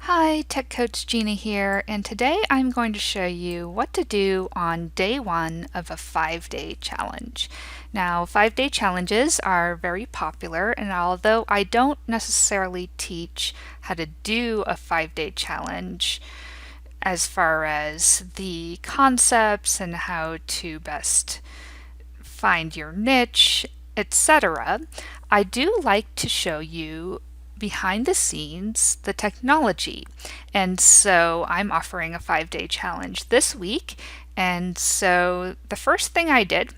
Hi, Tech Coach Gina here, and today I'm going to show you what to do on day one of a 5-day challenge. Now, 5-day challenges are very popular, and although I don't necessarily teach how to do a 5-day challenge as far as the concepts and how to best find your niche, etc., I do like to show you behind the scenes the technology. And so I'm offering a 5-day challenge this week. And so the first thing I did,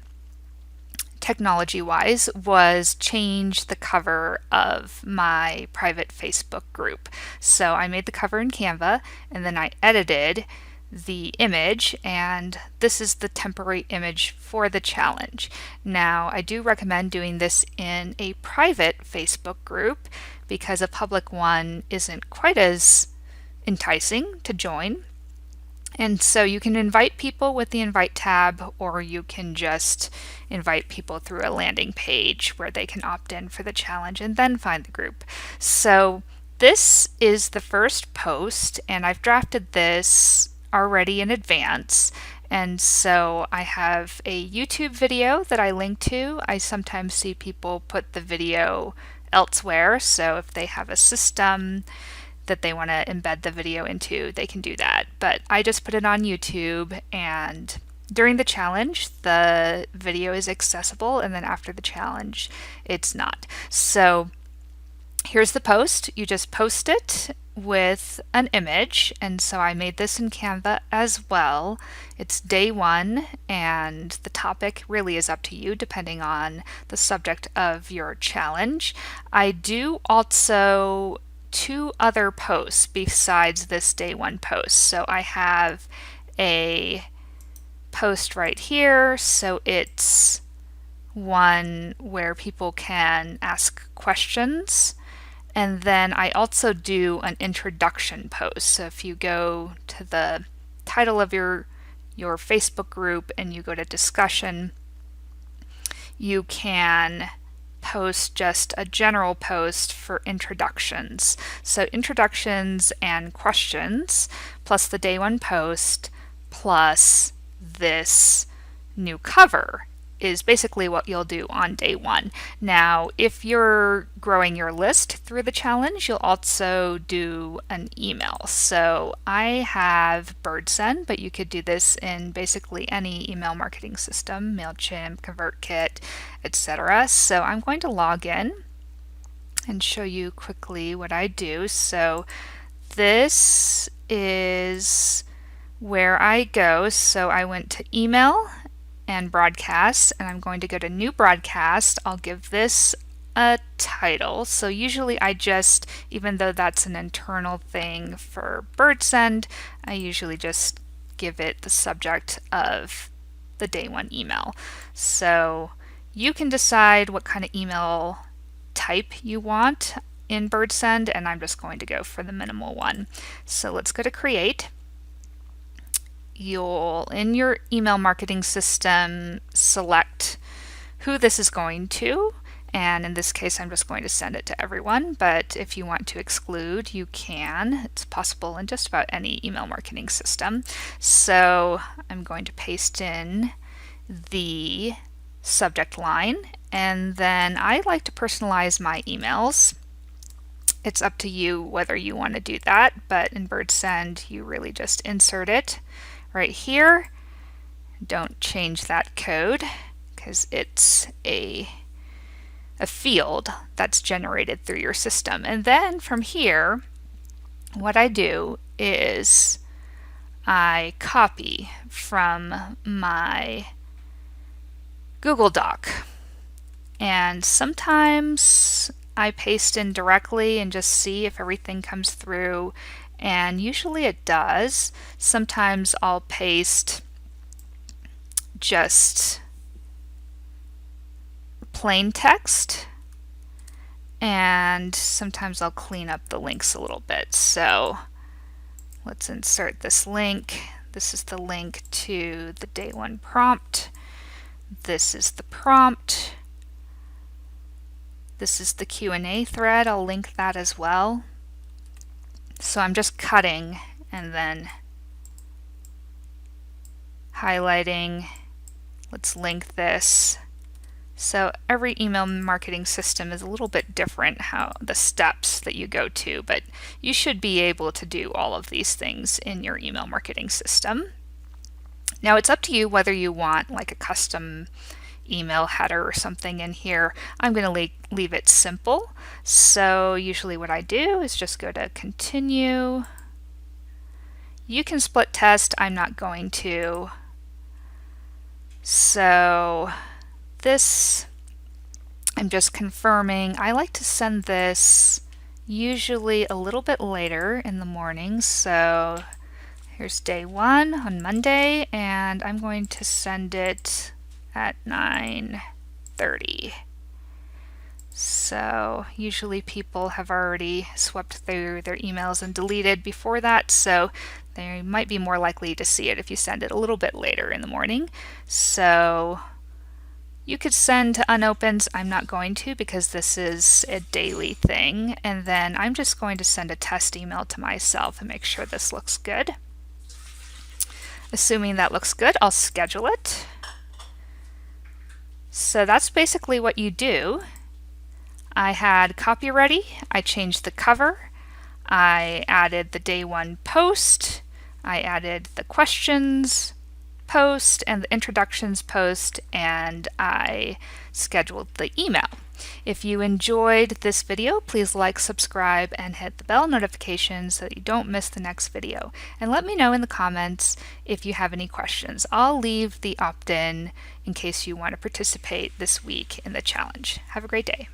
technology wise, was change the cover of my private Facebook group. So I made the cover in Canva and then I edited the image, and this is the temporary image for the challenge. Now, I do recommend doing this in a private Facebook group because a public one isn't quite as enticing to join. And so you can invite people with the invite tab, or you can just invite people through a landing page where they can opt in for the challenge and then find the group. So this is the first post, and I've drafted this already in advance. And so I have a YouTube video that I link to. I sometimes see people put the video elsewhere, so if they have a system that they want to embed the video into, they can do that. But I just put it on YouTube, and during the challenge, the video is accessible, and then after the challenge, it's not. So here's the post. You just post it with an image, and so I made this in Canva as well. It's day one, and the topic really is up to you depending on the subject of your challenge. I do also two other posts besides this day one post. So I have a post right here, so it's one where people can ask questions. And then I also do an introduction post. So if you go to the title of your Facebook group and you go to discussion, you can post just a general post for introductions. So introductions and questions, plus the day one post, plus this new cover is basically what you'll do on day one. Now, if you're growing your list through the challenge, you'll also do an email. So I have BirdSend, but you could do this in basically any email marketing system, MailChimp, ConvertKit, etc. So I'm going to log in and show you quickly what I do. So this is where I go. So I went to email and broadcast, and I'm going to go to new broadcast. I'll give this a title. So usually I just, even though that's an internal thing for BirdSend, I usually just give it the subject of the day one email. So you can decide what kind of email type you want in BirdSend, and I'm just going to go for the minimal one. So let's go to create. You'll, in your email marketing system, select who this is going to, and in this case I'm just going to send it to everyone, but if you want to exclude, you can. It's possible in just about any email marketing system. So I'm going to paste in the subject line, and then I like to personalize my emails. It's up to you whether you want to do that, but in BirdSend you really just insert it right here. Don't change that code because it's a field that's generated through your system. And then from here, what I do is I copy from my Google Doc. And sometimes I paste in directly and just see if everything comes through, and usually it does. Sometimes I'll paste just plain text, and sometimes I'll clean up the links a little bit. So let's insert this link. This is the link to the day one prompt. This is the prompt. This is the Q&A thread. I'll link that as well. So I'm just cutting and then highlighting. Let's link this. So every email marketing system is a little bit different, how the steps that you go to, but you should be able to do all of these things in your email marketing system. Now it's up to you whether you want like a custom email header or something in here. I'm going to leave it simple. So usually what I do is just go to continue. You can split test. I'm not going to. So this, I'm just confirming. I like to send this usually a little bit later in the morning. So here's day 1 on Monday, and I'm going to send it at 9:30. So usually people have already swept through their emails and deleted before that, so they might be more likely to see it if you send it a little bit later in the morning. So you could send to unopens. I'm not going to because this is a daily thing. And then I'm just going to send a test email to myself and make sure this looks good. Assuming that looks good, I'll schedule it. So that's basically what you do. I had copy ready, I changed the cover, I added the day 1 post, I added the questions post and the introductions post, and I scheduled the email. If you enjoyed this video, please like, subscribe, and hit the bell notification so that you don't miss the next video. And let me know in the comments if you have any questions. I'll leave the opt-in in case you want to participate this week in the challenge. Have a great day.